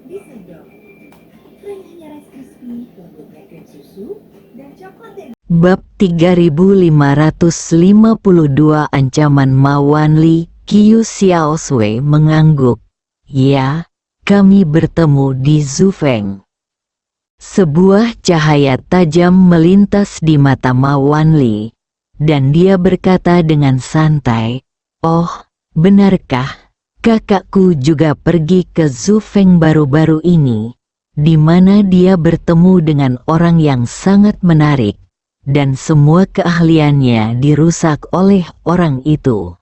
Bisa dong. Renyahnya Rice Krispies, lembutnya krim susu, dan coklat yang Bab 3552 Ancaman Ma Wanli. Qiu Xiaosui mengangguk. Ya, kami bertemu di Zufeng. Sebuah cahaya tajam melintas di mata Ma Wanli, dan dia berkata dengan santai, "Oh, benarkah? Kakakku juga pergi ke Zufeng baru-baru ini, di mana dia bertemu dengan orang yang sangat menarik, dan semua keahliannya dirusak oleh orang itu.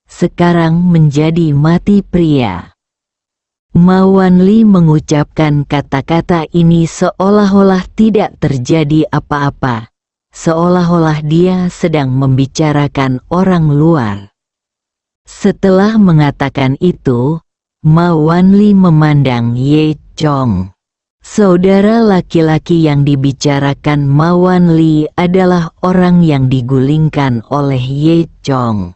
Sekarang menjadi mati pria." Ma Wanli mengucapkan kata-kata ini seolah-olah tidak terjadi apa-apa, seolah-olah dia sedang membicarakan orang luar. Setelah mengatakan itu, Ma Wanli memandang Ye Chong. Saudara laki-laki yang dibicarakan Ma Wanli adalah orang yang digulingkan oleh Ye Chong.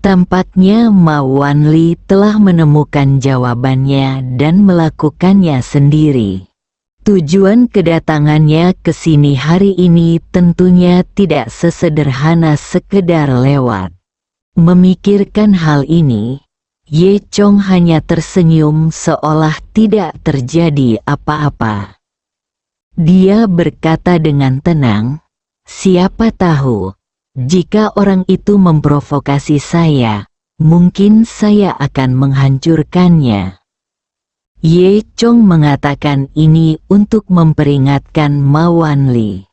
Tampaknya Ma Wanli telah menemukan jawabannya dan melakukannya sendiri. Tujuan kedatangannya ke sini hari ini tentunya tidak sesederhana sekedar lewat. Memikirkan hal ini, Ye Chong hanya tersenyum seolah tidak terjadi apa-apa. Dia berkata dengan tenang, "Siapa tahu, jika orang itu memprovokasi saya, mungkin saya akan menghancurkannya." Ye Chong mengatakan ini untuk memperingatkan Ma Wanli.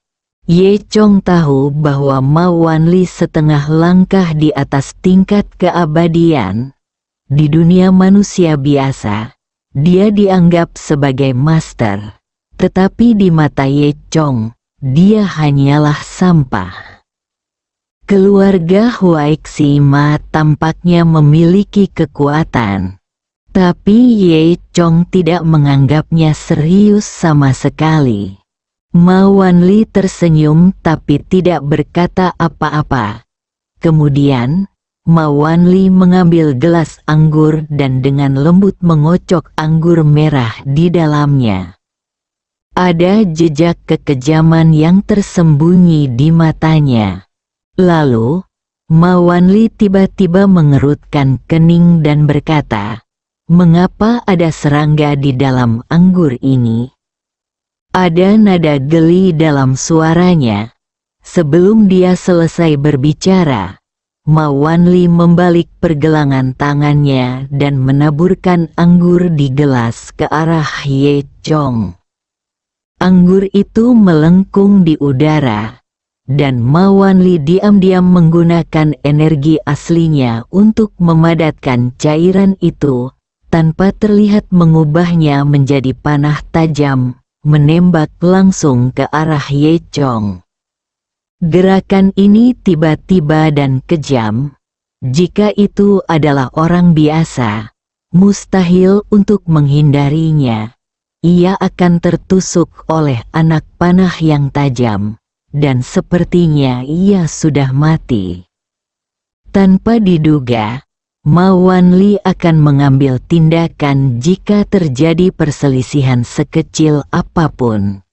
Ye Chong tahu bahwa Ma Wanli setengah langkah di atas tingkat keabadian. Di dunia manusia biasa, dia dianggap sebagai master, tetapi di mata Ye Chong, dia hanyalah sampah. Keluarga Huaixi Ma tampaknya memiliki kekuatan, tapi Ye Chong tidak menganggapnya serius sama sekali. Ma Wanli tersenyum tapi tidak berkata apa-apa. Kemudian, Ma Wanli mengambil gelas anggur dan dengan lembut mengocok anggur merah di dalamnya. Ada jejak kekejaman yang tersembunyi di matanya. Lalu, Ma Wanli tiba-tiba mengerutkan kening dan berkata, "Mengapa ada serangga di dalam anggur ini?" Ada nada geli dalam suaranya. Sebelum dia selesai berbicara, Ma Wanli membalik pergelangan tangannya dan menaburkan anggur di gelas ke arah Ye Chong. Anggur itu melengkung di udara, dan Ma Wanli diam-diam menggunakan energi aslinya untuk memadatkan cairan itu, tanpa terlihat mengubahnya menjadi panah tajam, menembak langsung ke arah Ye Chong. Gerakan ini tiba-tiba dan kejam. Jika itu adalah orang biasa, mustahil untuk menghindarinya. Ia akan tertusuk oleh anak panah yang tajam. Dan sepertinya ia sudah mati. Tanpa diduga, Ma Wanli akan mengambil tindakan jika terjadi perselisihan sekecil apapun.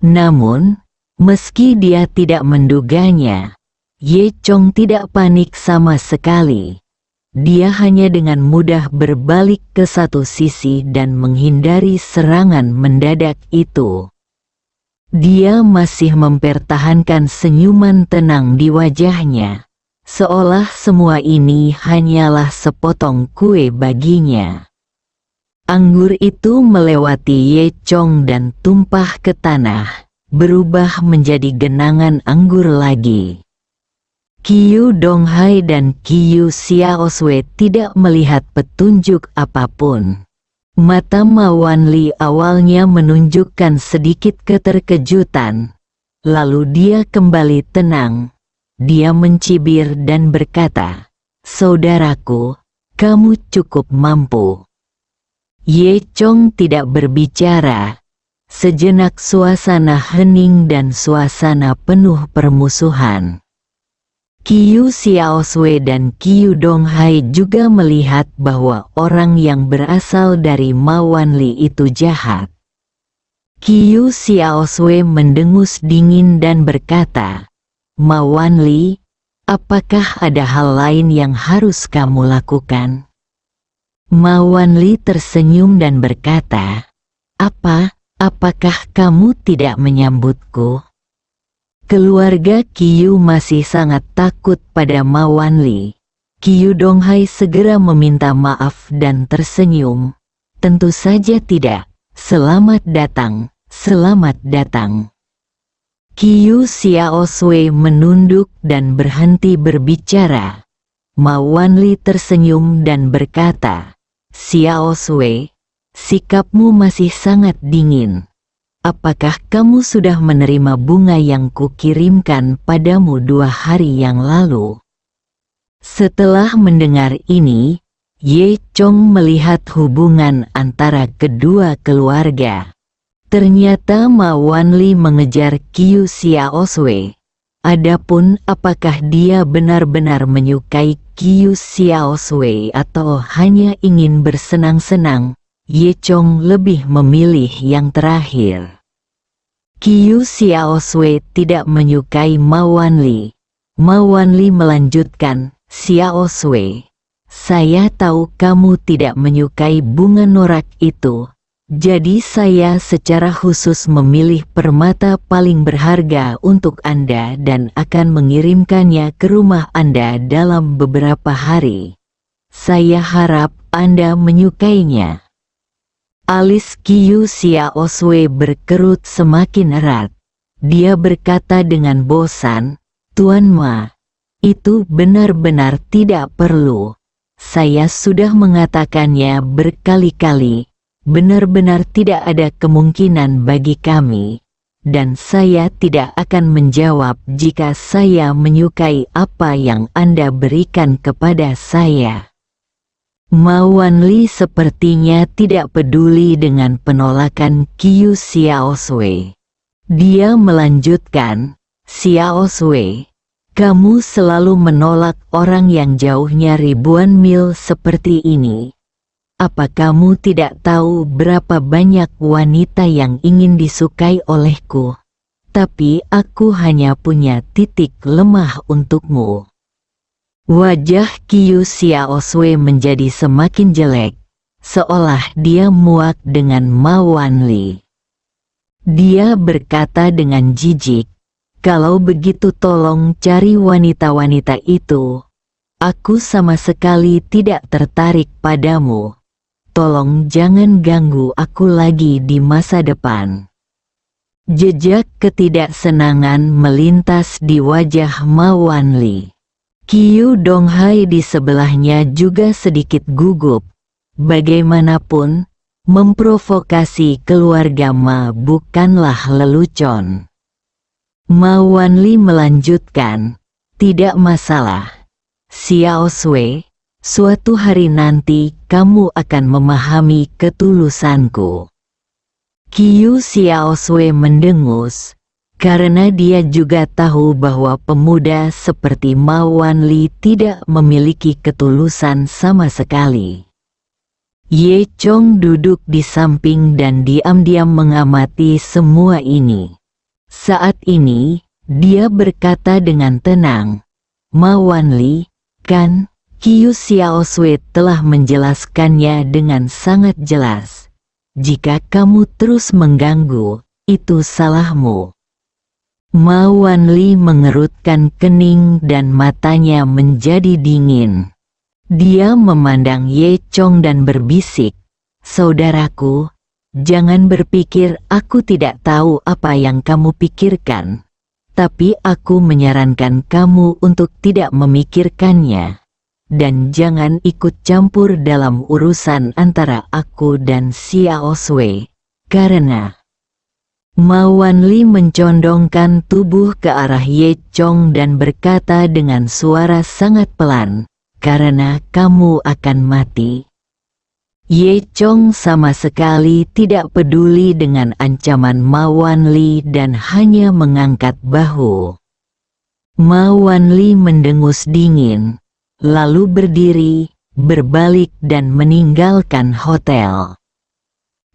Namun, meski dia tidak menduganya, Ye Chong tidak panik sama sekali. Dia hanya dengan mudah berbalik ke satu sisi dan menghindari serangan mendadak itu. Dia masih mempertahankan senyuman tenang di wajahnya, seolah semua ini hanyalah sepotong kue baginya. Anggur itu melewati Ye Chong dan tumpah ke tanah, berubah menjadi genangan anggur lagi. Qiu Donghai dan Qiu Xiaosui tidak melihat petunjuk apapun. Mata Ma Wanli awalnya menunjukkan sedikit keterkejutan, lalu dia kembali tenang. Dia mencibir dan berkata, "Saudaraku, kamu cukup mampu." Ye Chong tidak berbicara. Sejenak suasana hening dan suasana penuh permusuhan. Qiu Xiaosui dan Qiu Donghai juga melihat bahwa orang yang berasal dari Ma Wanli itu jahat. Qiu Xiaosui mendengus dingin dan berkata, "Ma Wanli, apakah ada hal lain yang harus kamu lakukan?" Ma Wanli tersenyum dan berkata, Apakah kamu tidak menyambutku?" Keluarga Qiu masih sangat takut pada Ma Wanli. Qiu Donghai segera meminta maaf dan tersenyum. "Tentu saja tidak. Selamat datang, selamat datang." Qiu Xiaosui menunduk dan berhenti berbicara. Ma Wanli tersenyum dan berkata, "Xiaosui, sikapmu masih sangat dingin. Apakah kamu sudah menerima bunga yang kukirimkan padamu 2 hari yang lalu?" Setelah mendengar ini, Ye Chong melihat hubungan antara kedua keluarga. Ternyata Ma Wanli mengejar Qiu Xiaosui. Adapun apakah dia benar-benar menyukai Qiu Xiaosui atau hanya ingin bersenang-senang, Ye Chong lebih memilih yang terakhir. Qiu Xiaosui tidak menyukai Ma Wanli. Ma Wanli melanjutkan, "Xiaosui, saya tahu kamu tidak menyukai bunga norak itu. Jadi saya secara khusus memilih permata paling berharga untuk Anda dan akan mengirimkannya ke rumah Anda dalam beberapa hari. Saya harap Anda menyukainya." Alis Qiu Xiaosui berkerut semakin erat. Dia berkata dengan bosan, "Tuan Ma, itu benar-benar tidak perlu. Saya sudah mengatakannya berkali-kali. Benar-benar tidak ada kemungkinan bagi kami. Dan saya tidak akan menjawab jika saya menyukai apa yang Anda berikan kepada saya." Ma Wanli sepertinya tidak peduli dengan penolakan Qiu Xiaosui. Dia melanjutkan, "Xiaosui, kamu selalu menolak orang yang jauhnya ribuan mil seperti ini. Apa kamu tidak tahu berapa banyak wanita yang ingin disukai olehku? Tapi aku hanya punya titik lemah untukmu." Wajah Qiu Xiaosui menjadi semakin jelek, seolah dia muak dengan Ma Wanli. Dia berkata dengan jijik, "Kalau begitu tolong cari wanita-wanita itu. Aku sama sekali tidak tertarik padamu. Tolong jangan ganggu aku lagi di masa depan." Jejak ketidaksenangan melintas di wajah Ma Wanli. Qiu Donghai di sebelahnya juga sedikit gugup. Bagaimanapun, memprovokasi keluarga Ma bukanlah lelucon. Ma Wanli melanjutkan, "Tidak masalah. Xiaosui, suatu hari nanti kamu akan memahami ketulusanku." Qiu Xiaosui mendengus, karena dia juga tahu bahwa pemuda seperti Ma Wanli tidak memiliki ketulusan sama sekali. Ye Chong duduk di samping dan diam-diam mengamati semua ini. Saat ini, dia berkata dengan tenang, "Ma Wanli, kan, Qiu Xiaosui telah menjelaskannya dengan sangat jelas. Jika kamu terus mengganggu, itu salahmu." Ma Wanli mengerutkan kening dan matanya menjadi dingin. Dia memandang Ye Chong dan berbisik, "Saudaraku, jangan berpikir aku tidak tahu apa yang kamu pikirkan. Tapi aku menyarankan kamu untuk tidak memikirkannya. Dan jangan ikut campur dalam urusan antara aku dan Xiaosui, karena..." Ma Wanli mencondongkan tubuh ke arah Ye Chong dan berkata dengan suara sangat pelan, "Karena kamu akan mati." Ye Chong sama sekali tidak peduli dengan ancaman Ma Wanli dan hanya mengangkat bahu. Ma Wanli mendengus dingin, lalu berdiri, berbalik dan meninggalkan hotel.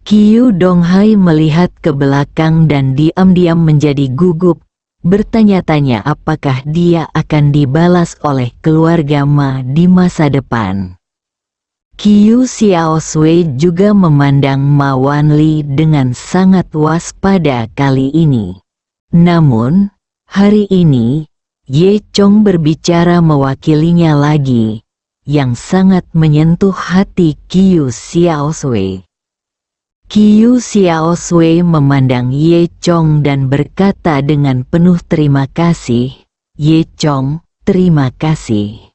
Qiu Donghai melihat ke belakang dan diam-diam menjadi gugup, bertanya-tanya apakah dia akan dibalas oleh keluarga Ma di masa depan. Qiu Xiaosui juga memandang Ma Wanli dengan sangat waspada kali ini. Namun, hari ini, Ye Chong berbicara mewakilinya lagi, yang sangat menyentuh hati Qiu Xiaosui. Qiu Xiaosui memandang Ye Chong dan berkata dengan penuh terima kasih, "Ye Chong, terima kasih."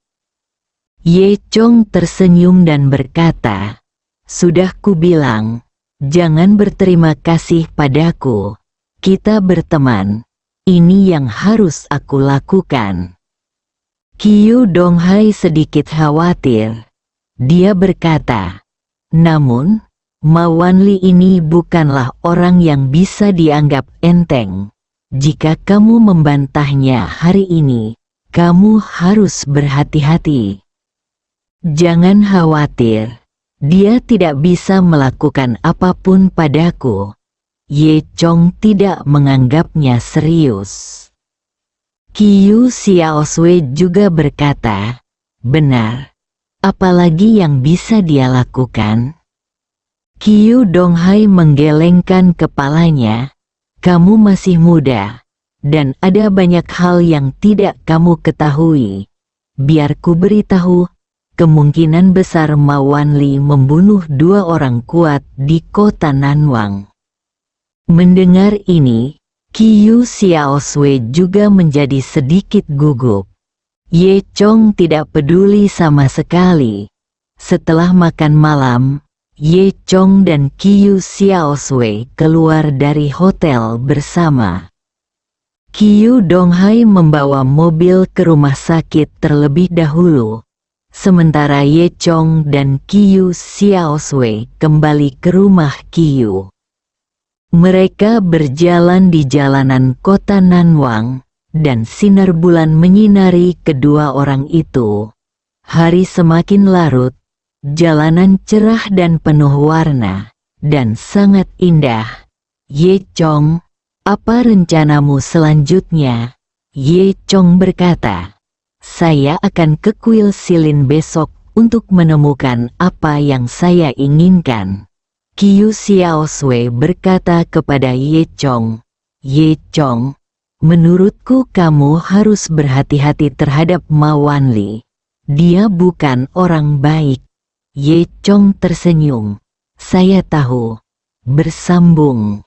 Ye Chong tersenyum dan berkata, "Sudah kubilang, jangan berterima kasih padaku. Kita berteman. Ini yang harus aku lakukan." Qiu Donghai sedikit khawatir. Dia berkata, "Namun, Ma Wanli ini bukanlah orang yang bisa dianggap enteng. Jika kamu membantahnya hari ini, kamu harus berhati-hati. Jangan khawatir, dia tidak bisa melakukan apapun padaku." Ye Chong tidak menganggapnya serius. Qiu Xiaosui juga berkata, "Benar. Apalagi yang bisa dia lakukan?" Qiu Donghai menggelengkan kepalanya. "Kamu masih muda, dan ada banyak hal yang tidak kamu ketahui. Biar ku beritahu, kemungkinan besar Ma Wanli membunuh 2 orang kuat di kota Nanwang." Mendengar ini, Qiu Xiaosui juga menjadi sedikit gugup. Ye Chong tidak peduli sama sekali. Setelah makan malam, Ye Chong dan Qiu Xiaosui keluar dari hotel bersama. Qiu Donghai membawa mobil ke rumah sakit terlebih dahulu, sementara Ye Chong dan Qiu Xiaosui kembali ke rumah Qiu. Mereka berjalan di jalanan kota Nanwang, dan sinar bulan menyinari kedua orang itu. Hari semakin larut, jalanan cerah dan penuh warna, dan sangat indah. "Ye Chong, apa rencanamu selanjutnya?" Ye Chong berkata, "Saya akan ke kuil Silin besok untuk menemukan apa yang saya inginkan." Qiu Xiaosui berkata kepada Ye Chong, "Ye Chong, menurutku kamu harus berhati-hati terhadap Ma Wanli. Dia bukan orang baik." Ye Chong tersenyum. "Saya tahu." Bersambung.